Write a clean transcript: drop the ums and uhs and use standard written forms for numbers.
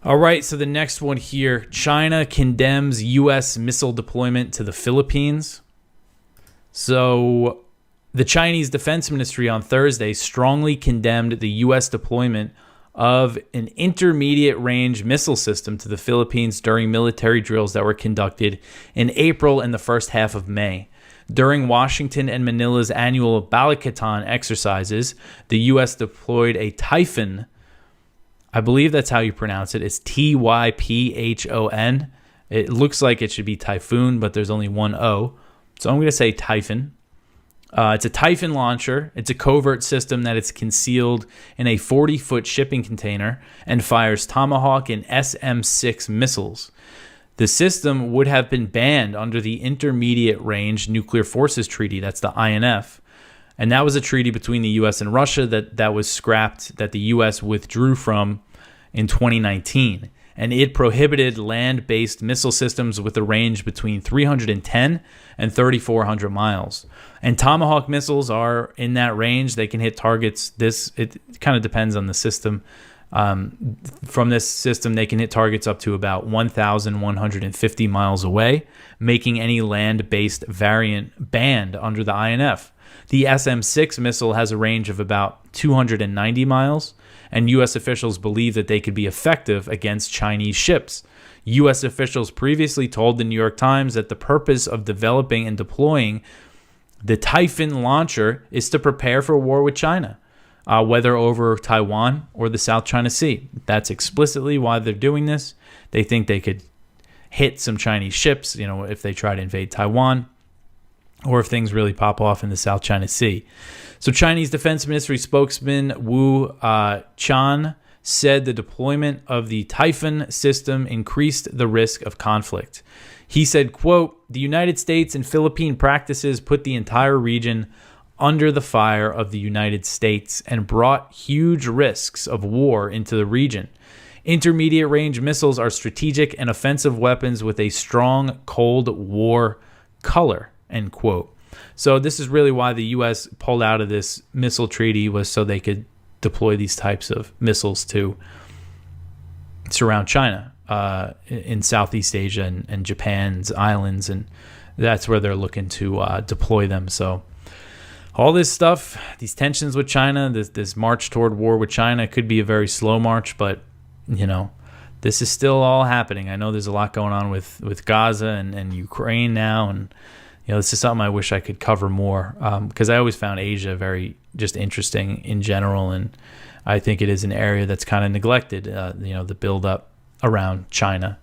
All right, so the next one here, China condemns U.S. missile deployment to the Philippines. So the Chinese Defense Ministry on Thursday strongly condemned the U.S. deployment of an intermediate-range missile system to the Philippines during military drills that were conducted in April and the first half of May. During Washington and Manila's annual Balikatan exercises, the U.S. deployed a Typhon. I believe that's how you pronounce it. It's Typhon. It looks like it should be Typhoon, but there's only one O. So I'm going to say Typhon. It's a Typhon launcher. It's a covert system that is concealed in a 40-foot shipping container and fires Tomahawk and SM-6 missiles. The system would have been banned under the Intermediate Range Nuclear Forces Treaty. That's the INF. And that was a treaty between the U.S. and Russia that was scrapped, that the U.S. withdrew from in 2019. And it prohibited land-based missile systems with a range between 310 and 3,400 miles. And Tomahawk missiles are in that range. They can hit targets. It kind of depends on the system. From this system, they can hit targets up to about 1,150 miles away, making any land-based variant banned under the INF. The SM-6 missile has a range of about 290 miles, and U.S. officials believe that they could be effective against Chinese ships. U.S. officials previously told the New York Times that the purpose of developing and deploying the Typhon launcher is to prepare for war with China, whether over Taiwan or the South China Sea. That's explicitly why they're doing this. They think they could hit some Chinese ships, if they try to invade Taiwan, or if things really pop off in the South China Sea. So Chinese Defense Ministry spokesman Wu Chan said the deployment of the Typhon system increased the risk of conflict. He said, quote, "The United States and Philippine practices put the entire region under the fire of the United States and brought huge risks of war into the region. Intermediate range missiles are strategic and offensive weapons with a strong Cold War color," end quote. So this is really why the U.S. pulled out of this missile treaty, was so they could deploy these types of missiles to surround China in Southeast Asia and Japan's islands, and that's where they're looking to deploy them. So all this stuff, these tensions with China, this march toward war with China could be a very slow march, but, this is still all happening. I know there's a lot going on with Gaza and Ukraine now, and, this is something I wish I could cover more, because I always found Asia very just interesting in general, and I think it is an area that's kind of neglected, the build-up around China.